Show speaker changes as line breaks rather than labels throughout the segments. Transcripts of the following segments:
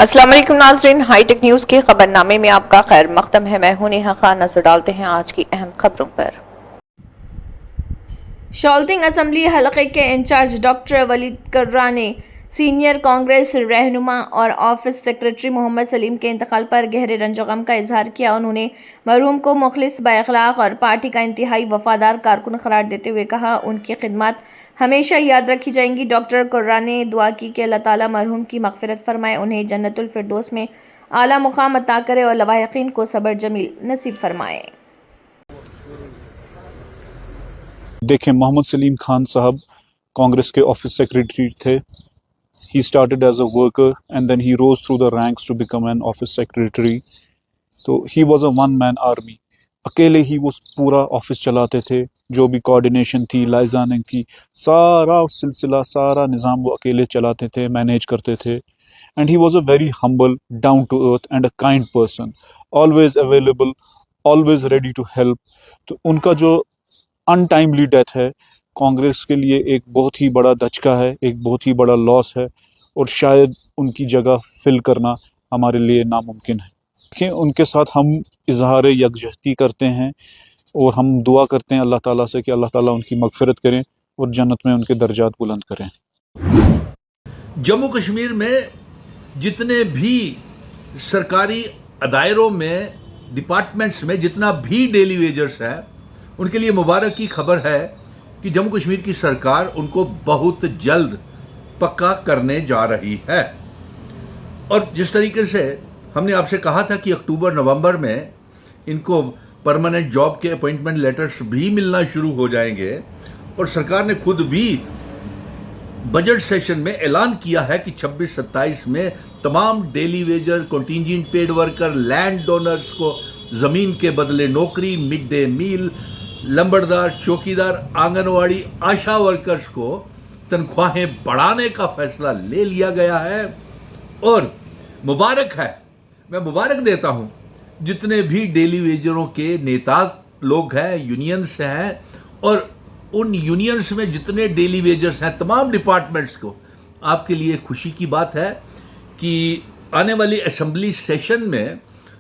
अस्सलाम वालेकुम नाज़रीन, हाईटेक न्यूज़ के खबरनामे में आपका खैर मकदम है। मैं हूं नेहा खान। नजर डालते हैं आज की अहम खबरों पर। शॉल्टिंग असेंबली हलके के इंचार्ज डॉक्टर वलीद कर्रा ने सीनियर कांग्रेस रहनुमा और ऑफिस सेक्रेटरी मोहम्मद सलीम के इंतकाल पर गहरे रंजो गम का इजहार किया। उन्होंने मरहूम को मुखलिस, बाअखलाक और पार्टी का इंतहाई वफादार कारकुन करार देते हुए कहा, उनकी खिदमत हमेशा याद रखी जाएंगी। डॉक्टर कर्रा ने दुआ की कि अल्लाह ताला मरहूम की मगफिरत फरमाए, उन्हें जन्नतुल फिरदौस में आला मुकाम अता करे और लवाहिकीन को सब्र जमील नसीब फरमाए।
देखें, मोहम्मद सलीम खान साहब कांग्रेस के ऑफिस सेक्रेटरी थे। He started as a worker and then he rose through the ranks to become an office secretary. तो he was a one man army. अकेले ही वो पूरा ऑफिस चलाते थे। जो भी कोऑर्डिनेशन थी, लाइजानिंग की, सारा सिलसिला, सारा निज़ाम वो अकेले चलाते थे, मैनेज करते थे। And he was a very humble, down to earth and a kind person, always available, always ready to help. तो उनका जो अनटाइमली डेथ है, कांग्रेस के लिए एक बहुत ही बड़ा धचका है, एक बहुत ही बड़ा लॉस है, और शायद उनकी जगह फिल करना हमारे लिए नामुमकिन है। कि उनके साथ हम इजहार यकजहती करते हैं और हम दुआ करते हैं अल्लाह ताला से कि अल्लाह ताला उनकी मगफिरत करें और जन्नत में उनके दर्जात बुलंद करें।
जम्मू कश्मीर में जितने भी सरकारी अदायरों में, डिपार्टमेंट्स में जितना भी डेली वेजर्स हैं, उनके लिए मुबारक की खबर है कि जम्मू कश्मीर की सरकार उनको बहुत जल्द पक्का करने जा रही है। और जिस तरीके से हमने आपसे कहा था कि अक्टूबर नवंबर में इनको परमानेंट जॉब के अपॉइंटमेंट लेटर्स भी मिलना शुरू हो जाएंगे, और सरकार ने खुद भी बजट सेशन में ऐलान किया है कि 26-27 में तमाम daily Vaser, contingent paid worker, land donors को ज़मीन के बदले नौकरी, मिड डे मील, लंबड़दार, चौकीदार, आंगनवाड़ी, आशा वर्कर्स को तनख्वाहें बढ़ाने का फैसला ले लिया गया है। और मुबारक है, मैं मुबारक देता हूं जितने भी डेली वेजरों के नेता लोग हैं, यूनियंस हैं, और उन यूनियंस में जितने डेली वेजर्स हैं, तमाम डिपार्टमेंट्स को। आपके लिए खुशी की बात है कि आने वाली असेंबली सेशन में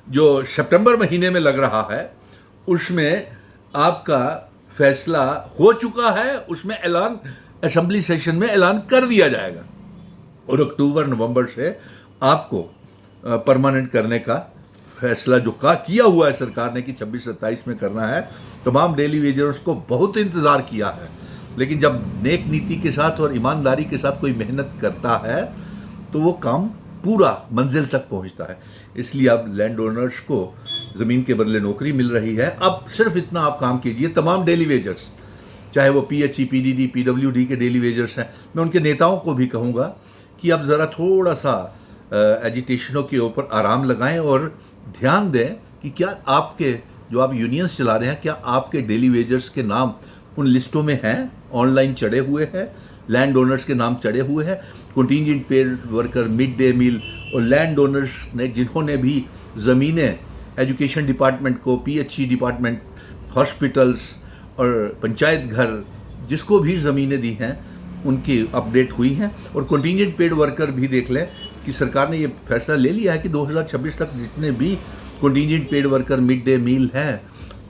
जो सितंबर महीने में लग रहा है, उसमें आपका फैसला हो चुका है। उसमें ऐलान असेंबली सेशन में ऐलान कर दिया जाएगा, और अक्टूबर नवंबर से आपको परमानेंट करने का फैसला जो किया हुआ है सरकार ने कि 26-27 में करना है। तमाम डेली वेजर्स को बहुत इंतज़ार किया है, लेकिन जब नेक नीति के साथ और ईमानदारी के साथ कोई मेहनत करता है तो वो काम पूरा मंजिल तक पहुंचता है। इसलिए अब लैंड ओनर्स को ज़मीन के बदले नौकरी मिल रही है। अब सिर्फ इतना आप काम कीजिए, तमाम डेली वेजर्स, चाहे वो PHE, PDD, PWD के डेली वेजर्स हैं, मैं उनके नेताओं को भी कहूँगा कि अब ज़रा थोड़ा सा एजिटेशनों के ऊपर आराम लगाएं और ध्यान दें कि क्या आपके जो आप यूनियंस चला रहे हैं, क्या आपके डेली वेजर्स के नाम उन लिस्टों में हैं, ऑनलाइन चढ़े हुए हैं, लैंड ओनर्स के नाम चढ़े हुए हैं। Contingent paid worker, mid day meal और लैंड ओनर्स ने जिन्होंने भी ज़मीनें एजुकेशन डिपार्टमेंट को, PHE डिपार्टमेंट, हॉस्पिटल्स और पंचायत घर, जिसको भी ज़मीनें दी हैं, उनकी अपडेट हुई हैं। और कंटिंजेंट पेड वर्कर भी देख लें कि सरकार ने ये फैसला ले लिया है कि 2026 तक जितने भी contingent paid worker, mid day meal हैं,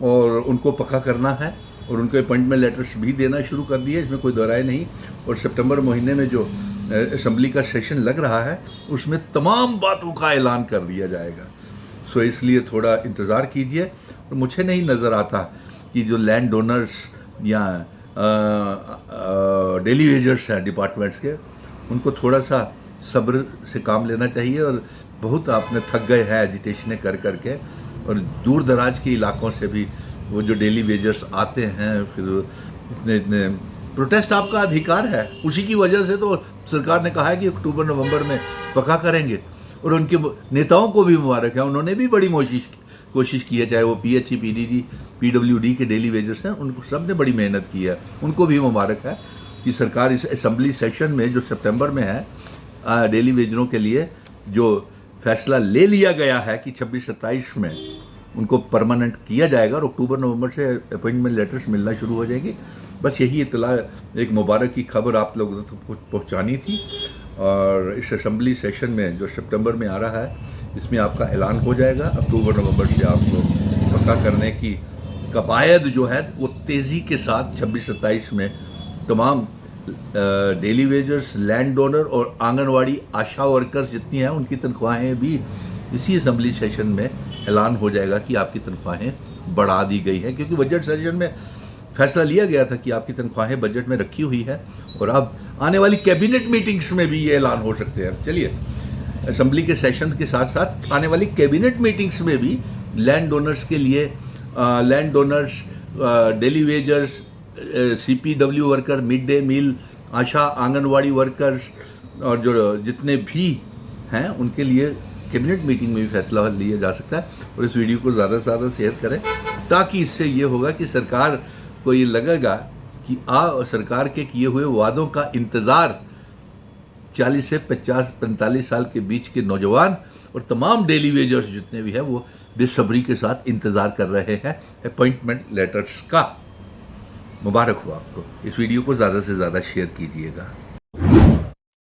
और उनको पक्का करना है, और उनको अपॉइंटमेंट लेटर्स भी देना शुरू कर दिए, इसमें कोई दो राय नहीं। और सितंबर महीने में जो असेंबली का सेशन लग रहा है, उसमें तमाम बातों का ऐलान कर दिया जाएगा। सो इसलिए थोड़ा इंतज़ार कीजिए। और मुझे नहीं नज़र आता कि जो लैंड डोनर्स या डेली वेजर्स हैं डिपार्टमेंट्स के, उनको थोड़ा सा सब्र से काम लेना चाहिए। और बहुत आपने थक गए हैं एजिटेशनें कर करके, और दूर दराज के इलाकों से भी वो जो डेली वेजर्स आते हैं, फिर इतने प्रोटेस्ट आपका अधिकार है। उसी की वजह से तो सरकार ने कहा है कि अक्टूबर नवंबर में पक्का करेंगे। और उनके नेताओं को भी मुबारक है, उन्होंने भी बड़ी कोशिश की है, चाहे वो PHE, PDD, PWD के डेली वेजर्स हैं, उनको सब ने बड़ी मेहनत की है, उनको भी मुबारक है कि सरकार इस असेंबली सेशन में जो सितंबर में है, डेली वेजरों के लिए जो फैसला ले लिया गया है कि 26-27 में उनको परमानेंट किया जाएगा, और अक्टूबर नवंबर से अपॉइंटमेंट लेटर्स मिलना शुरू हो जाएगी। बस यही इत्तला, एक मुबारक की खबर आप लोगों तक पहुंचानी थी। और इस असेंबली सेशन में जो सितंबर में आ रहा है, इसमें आपका ऐलान हो जाएगा। अक्टूबर नवंबर से आपको पक्का करने की कवायद जो है वो तेज़ी के साथ 26-27 में तमाम डेली वेजर्स, लैंड डोनर और आंगनवाड़ी आशा वर्कर्स जितनी हैं उनकी तनख्वाहें भी इसी असेंबली सेशन में ऐलान हो जाएगा कि आपकी तनख्वाहें बढ़ा दी गई हैं, क्योंकि बजट सेशन में फैसला लिया गया था कि आपकी तनख्वाहें बजट में रखी हुई है और अब आने वाली कैबिनेट मीटिंग्स में भी ये ऐलान हो सकते हैं। चलिए, असेंबली के सेशन के साथ साथ आने वाली कैबिनेट मीटिंग्स में भी लैंड डोनर्स के लिए land donors, daily wagers, CPW worker, mid day meal, ASHA anganwadi workers और जो जितने भी हैं उनके लिए कैबिनेट मीटिंग में भी फैसला लिया जा सकता है। और इस वीडियो को ज़्यादा से ज़्यादा शेयर करें, ताकि इससे ये होगा कि सरकार को ये लगेगा कि सरकार के किए हुए वादों का इंतज़ार 40 से 50-45 साल के बीच के नौजवान और तमाम डेली वेजर्स जितने भी हैं वो बेसब्री के साथ इंतज़ार कर रहे हैं अपॉइंटमेंट लेटर्स का। मुबारक हो आपको। इस वीडियो को ज़्यादा से ज़्यादा शेयर कीजिएगा।